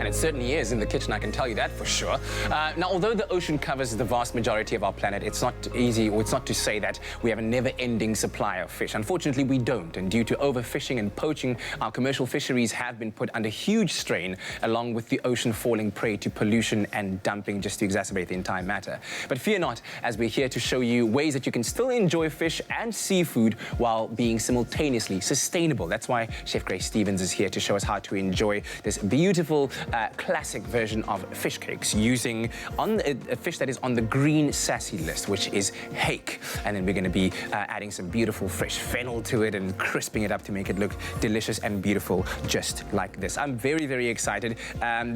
it certainly is in the kitchen, I can tell you that for sure. Now, although the ocean covers the vast majority of our planet, it's not easy, or it's not to say that we have a never-ending supply of fish. Unfortunately, we don't, and due to overfishing and poaching, our commercial fisheries have been put under huge strain, along with the ocean falling prey to pollution and dumping, just to exacerbate the entire matter. But fear not, as we're here to show you ways that you can still enjoy fish and seafood while being simultaneously sustainable. That's why Chef Grace Stevens is here to show us how to enjoy this beautiful classic version of fish cakes using a fish that is on the green sassy list, which is hake. And then we're going to be adding some beautiful fresh fennel to it and crisping it up to make it look delicious and beautiful, just like this. I'm very, very excited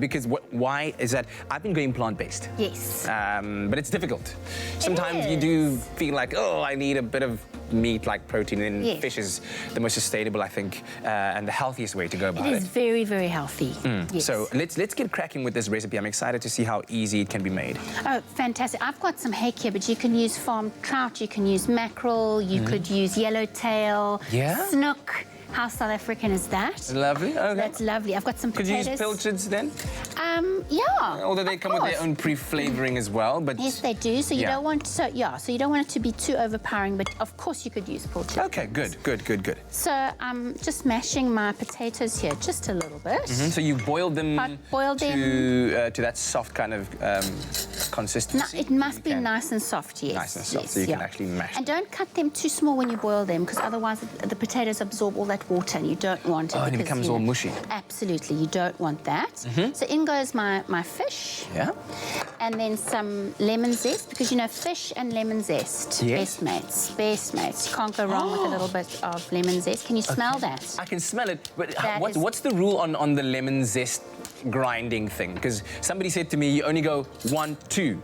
because why is that I've been going plant-based. Yes. But it's difficult. Sometimes you do feel like, oh, I need a bit of meat like protein, and yes, fish is the most sustainable, I think, and the healthiest way to go about it. It is very, very healthy. Yes. So let's get cracking with this recipe. I'm excited to see how easy it can be made. Oh, fantastic. I've got some hake here, but you can use farmed trout, you can use mackerel, you could use yellowtail, snook. How South African is that? Lovely. Okay. That's lovely. I've got some potatoes. Could you use pilchards then? Yeah. Although they come with their own pre-flavoring as well, but yes, they do. So you don't want so you don't want it to be too overpowering, but of course you could use pilchards. Okay, good. So I'm just mashing my potatoes here just a little bit. So you boiled them to that soft kind of consistency. No, it must be nice and soft. Yes. Nice and soft, so you can actually mash. And don't cut them too small when you boil them, because otherwise the potatoes absorb all that water, and you don't want it. Oh, and it becomes all mushy. Absolutely, you don't want that. So in goes my fish. Yeah. And then some lemon zest, because you know fish and lemon zest, best mates. You can't go wrong with a little bit of lemon zest. Can you smell that? I can smell it, but what's the rule on the lemon zest grinding thing? Because somebody said to me, you only go 1, 2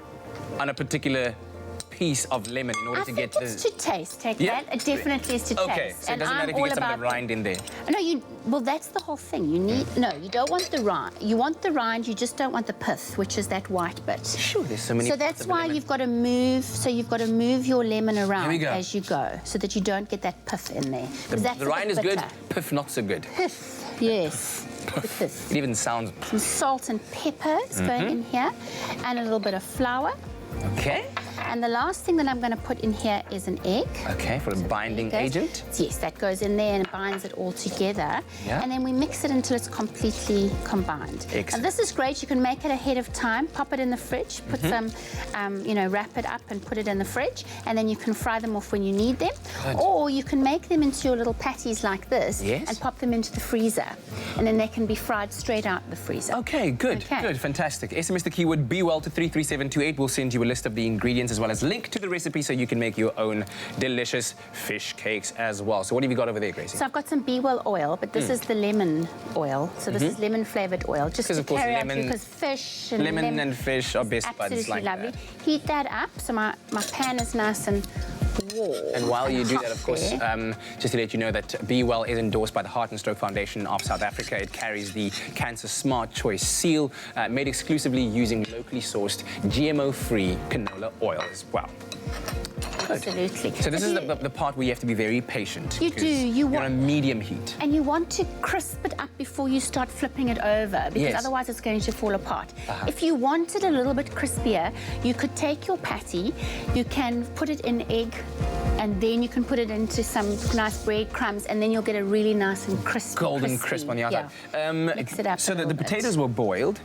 on a particular piece of lemon in order to get the... it's to taste, that. It definitely is to taste. Okay, so it doesn't matter if you get some of the rind in there. No, well, that's the whole thing. You need... No, you don't want the rind. You want the rind, you just don't want the pith, which is that white bit. Sure, there's so many... So that's why you've got to move, you've got to move your lemon around as you go, so that you don't get that pith in there. The rind is good, pith not so good. Pith, yes. It even sounds... Some salt and pepper is going in here, and a little bit of flour. Okay. And the last thing that I'm going to put in here is an egg. Okay, for a binding agent? Yes, that goes in there and binds it all together. Yeah. And then we mix it until it's completely combined. Excellent. And this is great. You can make it ahead of time, pop it in the fridge, put some, wrap it up and put it in the fridge, and then you can fry them off when you need them. Good. Or you can make them into your little patties like this and pop them into the freezer. And then they can be fried straight out of the freezer. Okay, good, fantastic. SMS the keyword BWELL to 33728. We'll send you a list of the ingredients as well as link to the recipe so you can make your own delicious fish cakes as well. So what have you got over there, Gracie? So I've got some B-Well oil, but this is the lemon oil. So this is lemon-flavoured oil. Just to carry out because fish and lemon and fish are best buds like lovely. that. Heat that up so my pan is nice and warm. And while you do that, of course, just to let you know that B-Well is endorsed by the Heart and Stroke Foundation of South Africa. It carries the Cancer Smart Choice seal, made exclusively using locally sourced, GMO-free canola oil as well. Absolutely. So this is the part where you have to be very patient. You do. You're on a medium heat. And you want to crisp it up before you start flipping it over, because otherwise it's going to fall apart. If you want it a little bit crispier, you could take your patty, you can put it in egg, and then you can put it into some nice breadcrumbs, and then you'll get a really nice and crisp, golden crisp on the outside. Mix it up. So the potatoes were boiled.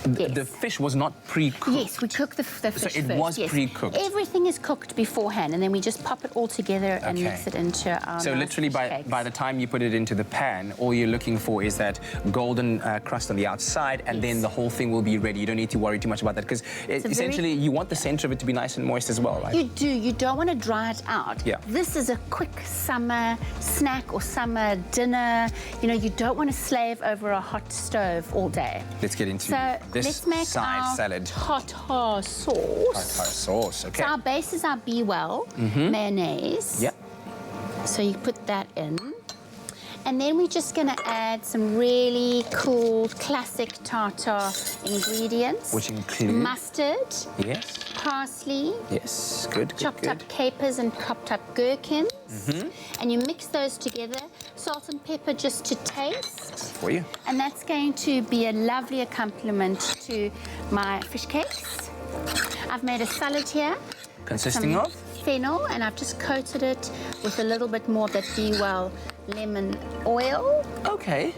The fish was not pre-cooked. Yes, we cook the fish first. So it was pre-cooked. Everything is cooked beforehand, and then we just pop it all together and mix it into our So literally by the time you put it into the pan, all you're looking for is that golden crust on the outside, and then the whole thing will be ready. You don't need to worry too much about that, because essentially you want the center of it to be nice and moist as well, right? You do. You don't want to dry it out. Yeah. This is a quick summer snack or summer dinner. You know, you don't want to slave over a hot stove all day. Let's get into this let's make side salad. Tartar sauce. Tartar sauce, okay. So our base is our B-Well mayonnaise. Yep. So you put that in. And then we're just going to add some really cool classic tartar ingredients. Which include? Mustard. Yes. Parsley. Yes, good, chopped up capers and chopped up gherkins. And you mix those together Salt and pepper just to taste. For you. And that's going to be a lovely accompaniment to my fish cakes. I've made a salad here. Consisting of? Fennel, and I've just coated it with a little bit more of that B-Well lemon oil. Okay.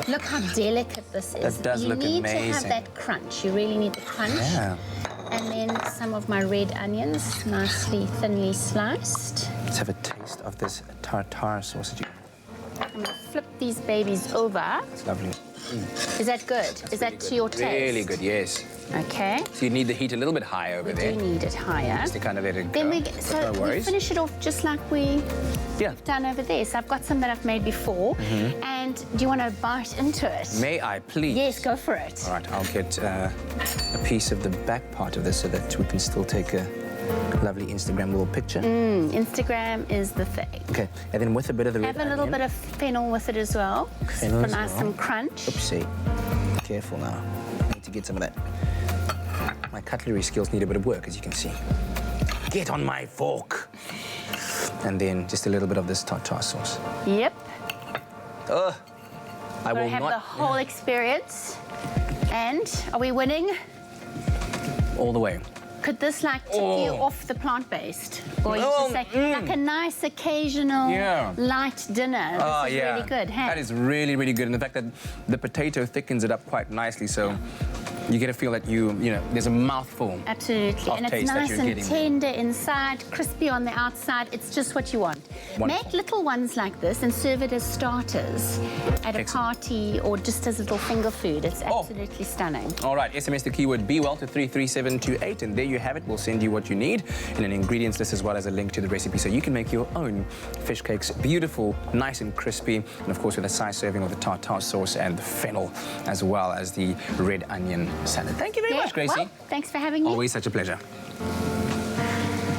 Look how delicate this is. That does look amazing. You need to have that crunch. You really need the crunch. Yeah. And then some of my red onions, nicely thinly sliced. Let's have a taste of this tartare sausage. I'm going to flip these babies over. It's lovely. Is that good? Is that to your taste? Really good, yes. Okay. So you need the heat a little bit higher over there. We do need it higher. Just to kind of let it Then go. so no we worries. finish it off just like we've done over there. So I've got some that I've made before. And do you want to bite into it? May I, please? Yes, go for it. All right, I'll get a piece of the back part of this so that we can still take a lovely Instagram little picture. Instagram is the thing. Okay, and then with a bit of the red Have a little bit of fennel with it as well. Fennel for as nice well. some crunch. Oopsie. Careful now. I need to get some of that. My cutlery skills need a bit of work, as you can see. Get on my fork. And then just a little bit of this tartare sauce. Yep. I will have not the whole experience. And are we winning? all the way. Could this like tip you off the plant-based? Or you Oh, just say like a nice occasional light dinner. This is really good, hey? That is really, really good. And the fact that the potato thickens it up quite nicely, so you get a feel that you know, there's a mouthful. Absolutely, of and it's taste that nice you're and getting. tender inside, crispy on the outside. It's just what you want. Wonderful. Make little ones like this and serve it as starters at a party or just as a little finger food. It's absolutely stunning. All right, SMS the keyword BWELL to 33728, and there you have it. We'll send you what you need in an ingredients list as well as a link to the recipe so you can make your own fish cakes. Beautiful, nice and crispy, and of course with a size serving of the tartare sauce and the fennel as well as the red onion salad. Thank you very much, Gracie. Well, thanks for having me. Always such a pleasure.